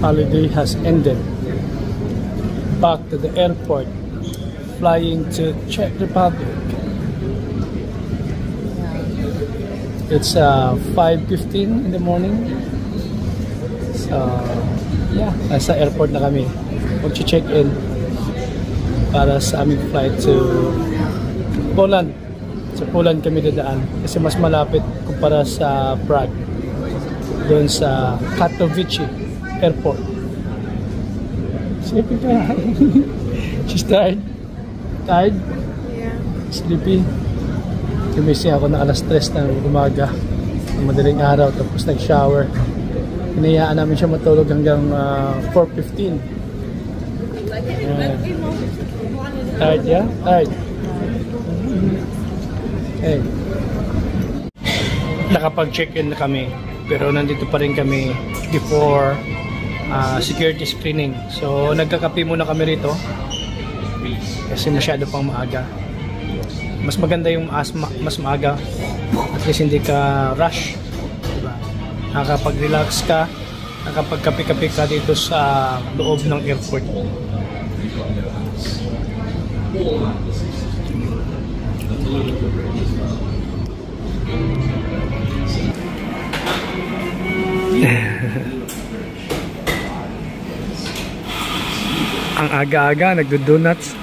holiday has ended. Back to the airport, flying to Czech Republic. It's 5:15 in the morning. So yeah, nasa airport na kami. Mag-check-in para sa aming flight to Poland. Sa Poland kami dadaan kasi mas malapit kumpara sa Prague. Doon sa Katowice Airport. Sleepy ka. She's tired. Tired? Yeah. Sleepy. Gumising ako na alas 3 ng umaga. Madaling araw tapos nag-shower. Hinayaan namin siya matulog hanggang 4:15. Tired, yeah? Tired. Hey. Nakapag-check-in na kami. Pero nandito pa rin kami before security screening. So nagkakape muna kami rito. Kasi masyado pang maaga. Mas maganda yung mas maaga. At least hindi ka rush. Diba? Nakakapag-relax ka. Nakakapag-kape-kape ka dito sa loob ng airport. Ang aga-aga nagdo-donuts.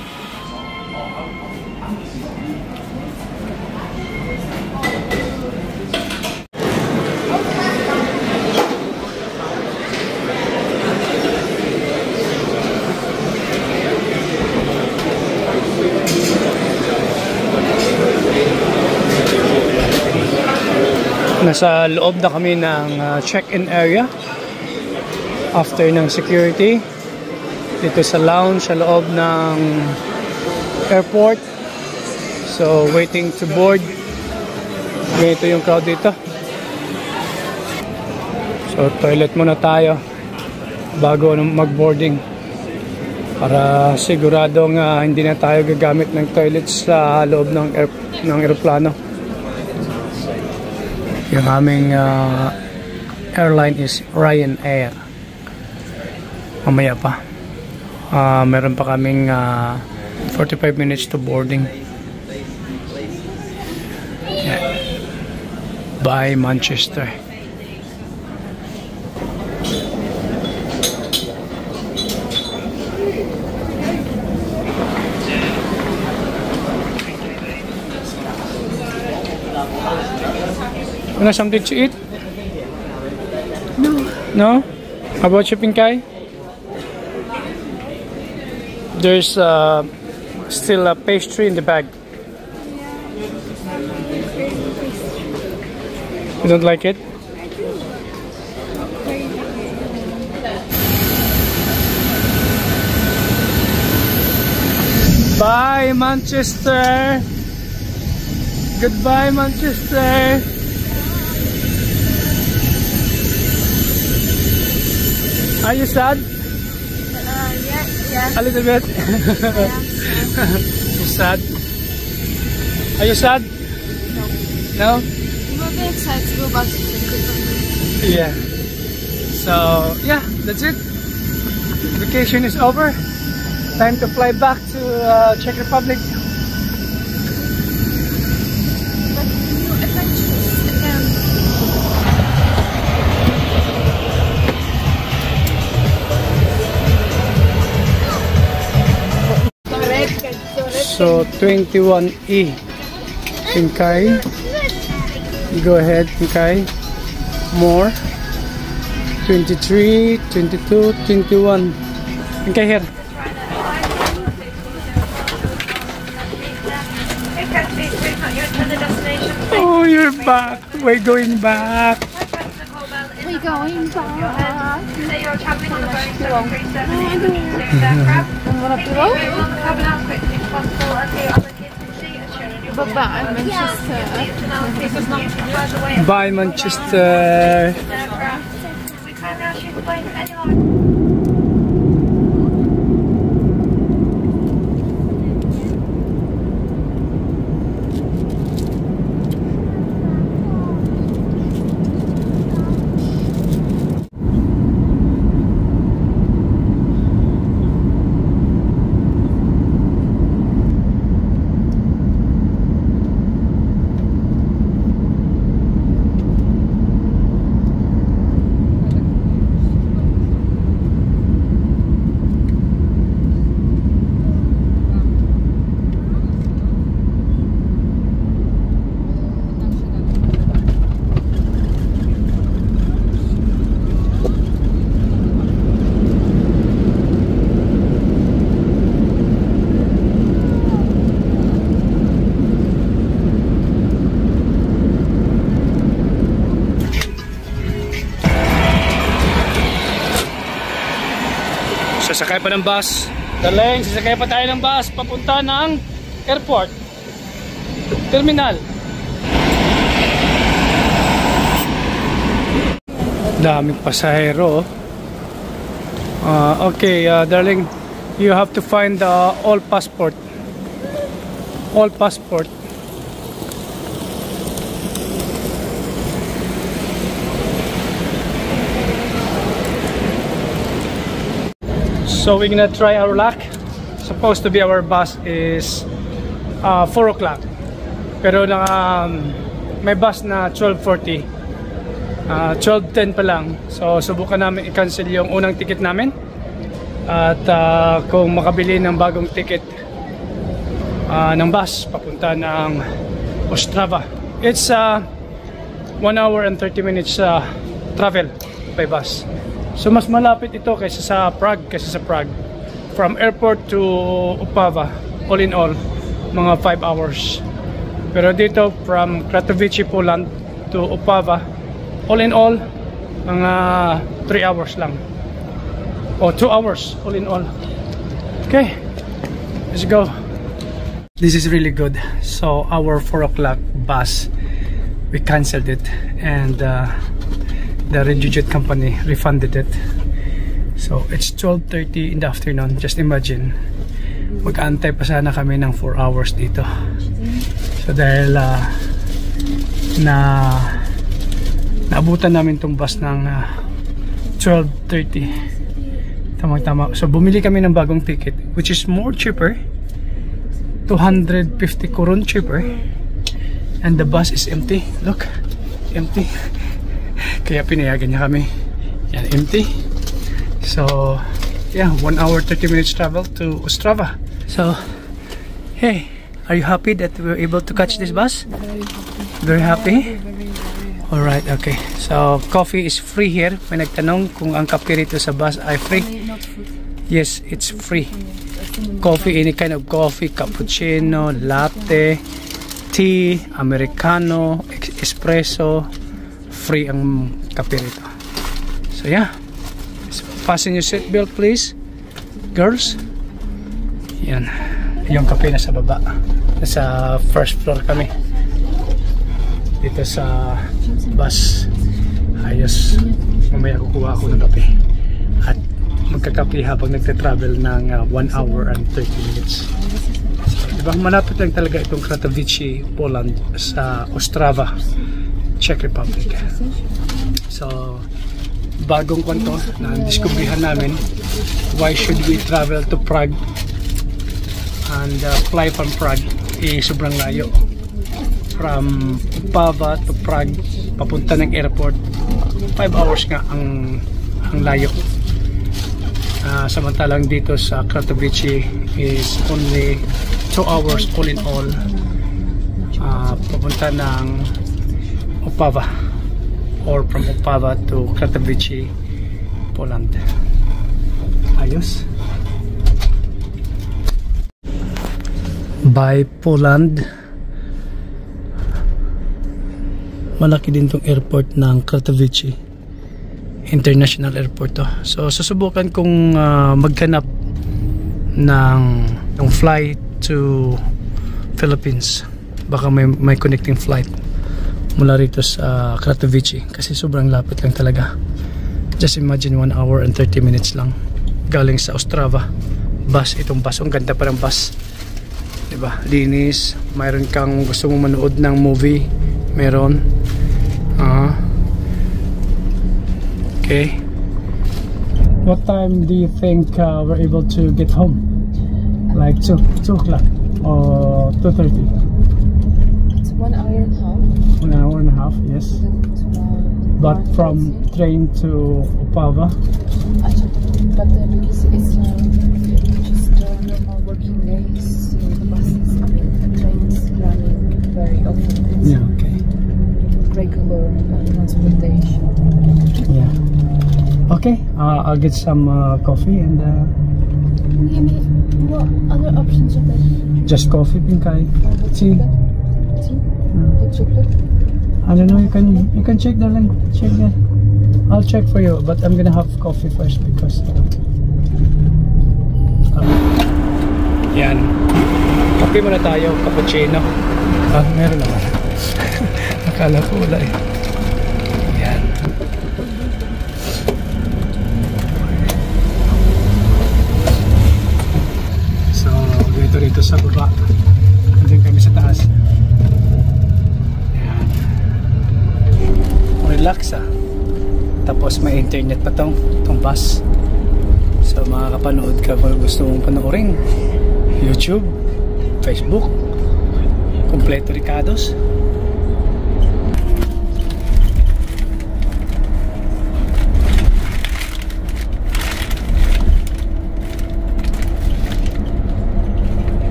Nasa loob na kami ng check-in area after ng security dito sa lounge sa loob ng airport. So waiting to board. Ganito yung crowd dito. So toilet muna tayo bago mag-boarding para siguradong hindi na tayo gagamit ng toilet sa loob ng aeroplano. Yung aming airline is Ryanair. Mamaya pa. Meron pa kaming 45 minutes to boarding. Yeah. By Manchester. Want something to eat? No. No? How about you, Pinkay? There's still a pastry in the bag. You don't like it? Bye, Manchester. Goodbye, Manchester. Are you sad? Yeah. A little bit. You sad? Are you sad? No. No? I'm a bit excited to go back to Czech. Yeah. So yeah, that's it. Vacation is over. Time to fly back to Czech Republic. But new adventures again. So 21E. Pinkay. Go ahead, Pinkay. More. 23, 22, 21. Pinkay here. Oh, you're back. We're going back. We're going back. You're traveling on the Boeing 737 aircraft. We will come out quickly as possible and the other kids can see a children. Baba, Manchester. Bye, Manchester. We can't now shoot the plane anymore. Sasakay pa ng bus. Darling, sasakay pa tayo ng bus papunta ng airport. Terminal. Daming pasahero. Okay, darling, you have to find the all passport. All passport. So we're gonna try our luck. Supposed to be our bus is 4 o'clock. Pero may bus na 12:40. 12:10 pa lang. So subukan namin i-cancel yung unang ticket namin. At kung makabili ng bagong ticket ng bus papunta ng Ostrava. It's 1 hour and 30 minutes travel by bus. So mas malapit ito kaysa sa Prague, from airport to Opava, all in all mga 5 hours. Pero dito from Katowice, Poland to Opava, all in all mga 3 hours lang, o 2 hours all in all. Okay, let's go. This is really good. So our 4 o'clock bus, we canceled it, and the RegioJet company refunded it. So it's 12:30 in the afternoon. Just imagine, mag-aantay pa sana kami ng 4 hours dito. So dahil naabutan namin tong bus ng 12:30, tamang-tama. So bumili kami ng bagong ticket, which is more cheaper, 250 koron cheaper, and the bus is empty. Look, empty. Kaya pinayagan niya kami. Yan, empty. So yeah, 1 hour 30 minutes travel to Ostrava. So hey, are you happy that we were able to catch this bus? Very happy? Alright, okay. So coffee is free here. May nagtanong kung ang kape rito sa bus ay free. Yes, it's free. Coffee, any kind of coffee, cappuccino, latte, tea, americano, espresso, free ang kape rito. So yeah, so, fasten your seatbelt please, girls. Yan, yung kape na sa baba. Nasa first floor kami dito sa bus. Ayos, mamaya kukuha ako ng kape at magkakape habang nagte-travel ng 1 hour and 30 minutes. So, diba, malapit lang talaga itong Katowice, Poland sa Ostrava, Czech Republic. So bagong kwento na diskubrihan namin, why should we travel to Prague and fly from Prague. Sobrang layo from Opava to Prague papunta ng airport, 5 hours nga ang layo. Samantalang dito sa Katowice is only 2 hours all in all papunta ng Opava, or from Opava to Katowice, Poland. Ayos. By Poland, malaki din tong airport ng Katowice, international airport to. So susubukan kong maghanap ng flight to Philippines. Baka may connecting flight mula rito sa Katowice, kasi sobrang lapit lang talaga. Just imagine 1 hour and 30 minutes lang galing sa Ostrava. Bus, itong bus, ang ganda pa ng bus, diba? Linis. Mayroon kang gusto mong manood ng movie, meron. Okay, what time do you think we're able to get home? Like 2 o'clock or 2:30? 1 hour and a half. 1 hour and a half, yes. But from train to Opava? But because it's just normal working days, so the buses, the trains running very often. Yeah, okay. Regular transportation. Yeah. Okay, I'll get some coffee and Give me what other options are there? just coffee, pinkay. Tea. Hot chocolate? I don't know, you can check, darling. Check that. I'll check for you, but I'm gonna have coffee first because Yan. Kape muna tayo, cappuccino. Ah, meron naman. Akala ko wala eh. Yan. So, dito rito sa baba. Nandun kami sa taas. Yan. Relax ah. Tapos may internet pa tong bus. So makakapanood ka kung gusto mong panoorin. YouTube, Facebook, kompleto Ricardos.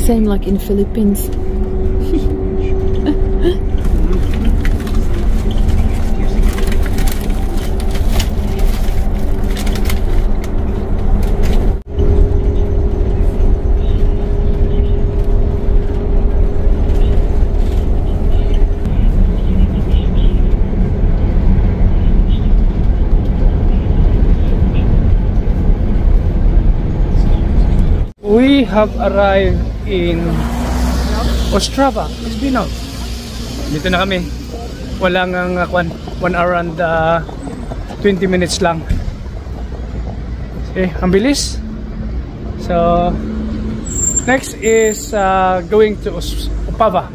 Same like in Philippines. We have arrived in Ostrava. It's been out. Dito na kami. Wala nga 1 hour and 20 minutes lang. Okay, ang bilis. So next is going to Opava.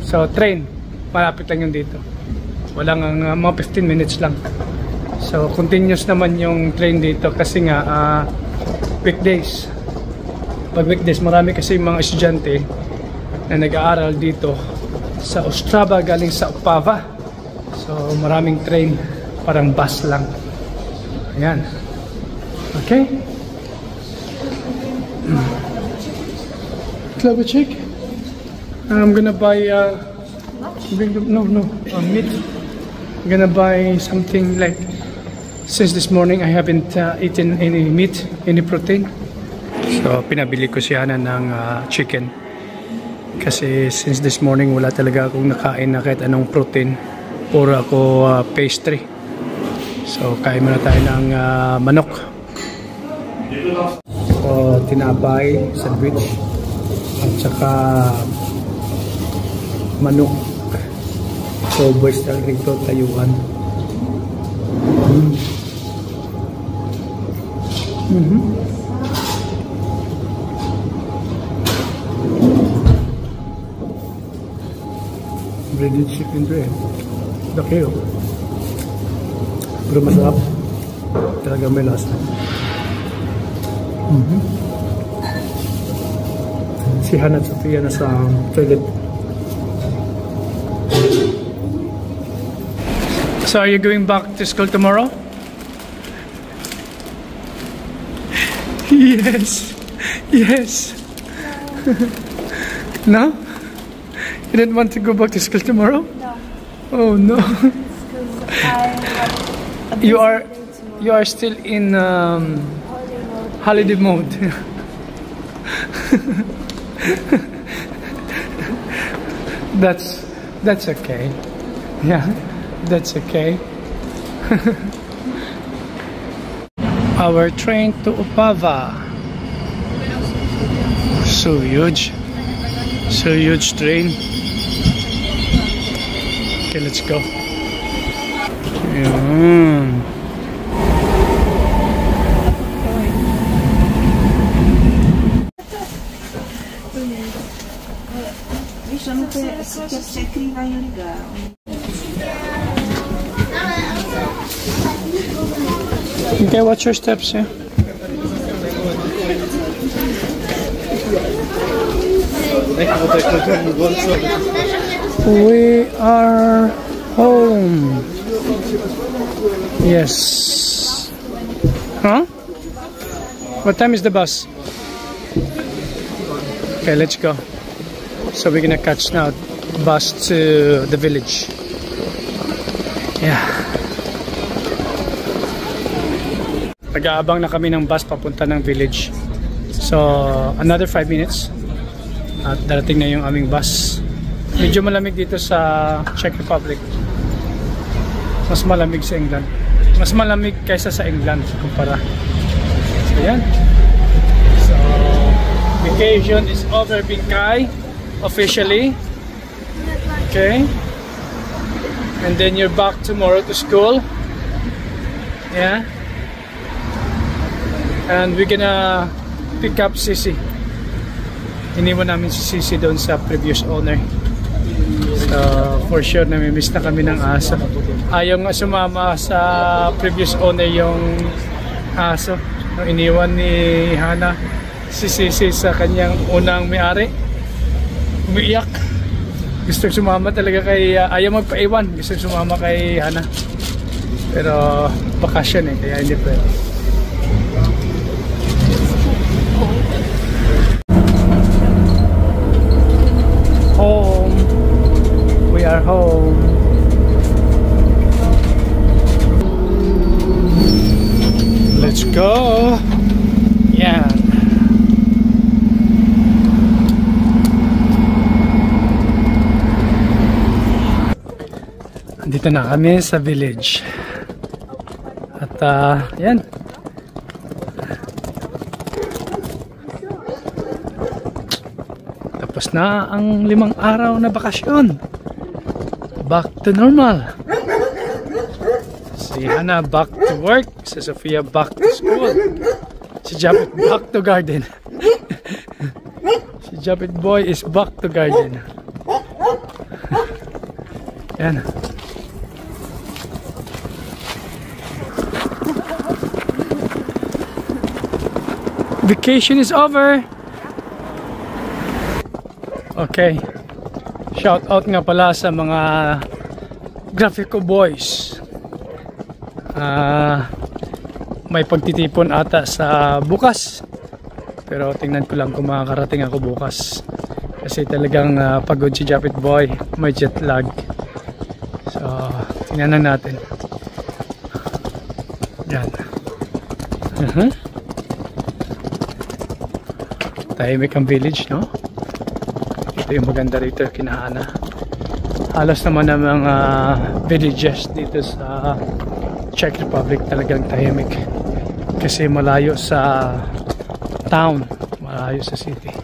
So train, malapit lang yung dito. Wala nga mga 15 minutes lang. So continuous naman yung train dito kasi nga weekdays. Pag weekdays, marami kasi mga estudyante na nag-aaral dito sa Ostrava galing sa Opava. So maraming train, parang bus lang. Ayan. Okay. Club check. I'm gonna buy meat. I'm gonna buy something like, since this morning I haven't eaten any meat, any protein. So pinabili ko siya ng chicken kasi since this morning wala talaga akong nakain na kahit anong protein, puro ako pastry. So kain muna tayo ng manok. So tinapay, sandwich at saka manok. So boys talaga dito, tayuan. Breaded chicken to eh. Laki oh. Pero masarap. Talaga may lasa. Si Hannah at Sophia nasa toilet. So are you going back to school tomorrow? Yes. Yes. No? You didn't want to go back to school tomorrow? No. Oh no. I have you are still in holiday mode. That's okay. Yeah, that's okay. Our train to Opava. So huge. So huge train. Okay, let's go. Ayan. Okay, watch your steps here. We are home. Yes. Huh? What time is the bus? Okay, let's go. So we're gonna catch now bus to the village. Yeah. Nag-aabang na kami ng bus papunta ng village. So another 5 minutes at darating na yung aming bus. Medyo malamig dito sa Czech Republic. Mas malamig sa England. Mas malamig kaysa sa England kumpara. So yan. So vacation is over, Bingkay, officially. Okay. And then you're back tomorrow to school. Yeah. And we're gonna pick up Sisi. Iniwan namin si Sisi doon sa previous owner. So for sure namimiss na kami ng aso. Ayaw nga sumama sa previous owner yung aso. Nung iniwan ni Hana si Sisi sa kanyang unang may-ari, umiiyak. Gusto sumama talaga kay ayaw magpaiwan. Gusto sumama kay Hana. Pero bakasyon kaya hindi pwede. Home. We are home. Let's go. Yeah. Dito na kami sa village. At yan. Tapos na ang 5 araw na bakasyon. Back to normal. Si Hana back to work. Si Sofia back to school. Si Japit back to garden. Si Japit boy is back to garden. Yan. Vacation is over. Okay. Shout out nga pala sa mga Graphico boys. May pagtitipon ata sa bukas. Pero tingnan ko lang kung makakarating ako bukas. Kasi talagang pagod si Japit boy. May jet lag. So, tingnan na natin. Yan. Tahimik ang village, no? Ito yung maganda rito, kinahana. Halos naman ng mga villages dito sa Czech Republic talagang tahimik. Kasi malayo sa town, malayo sa city.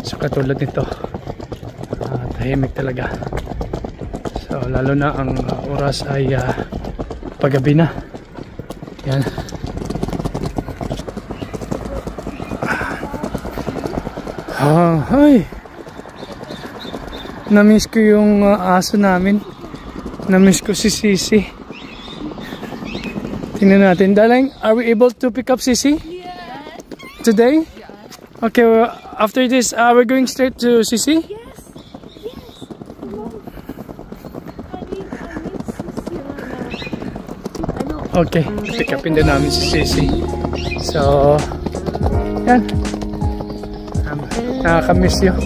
So katulad nito, tahimik talaga. So lalo na ang oras ay paggabi na. Yan. Hi. Namiss ko yung aso namin. Namiss ko si Sisi. Tingnan natin. Darling, are we able to pick up Sisi? Yes. Today? Yes. Okay, well, after this, we're going straight to Sisi? Yes. Yes. Okay, pick upin din namin si Sisi. So, yan. Nakakamiss yun.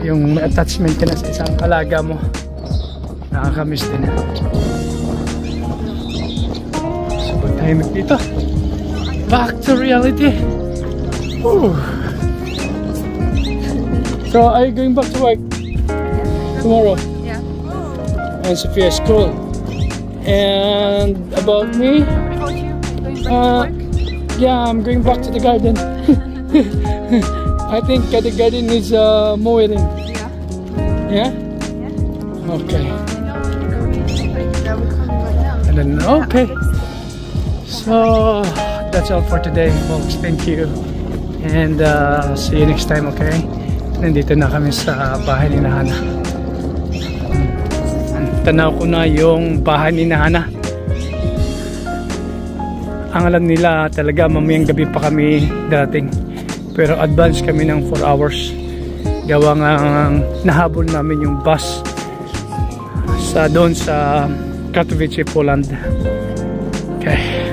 Yung attachment ka na sa isang alaga mo. Nakakamiss din. So, tahimik dito. Back to reality. Woo. So, are you going back to work tomorrow? Yeah. On Sophia's school. And about me? What about you? Going back to work? Yeah, I'm going back to the garden. I think the garden needs mowing. Yeah. Yeah? Yeah. Okay. That will come right now. And then, okay. So, that's all for today, folks. Thank you. And see you next time, okay? Nandito na kami sa bahay ni Hana. Tanaw ko na yung bahay ni Hana. Ang alam nila talaga mamayang gabi pa kami darating. Pero advance kami ng 4 hours. Gawa nga nahabol namin yung bus sa doon sa Katowice, Poland. Okay.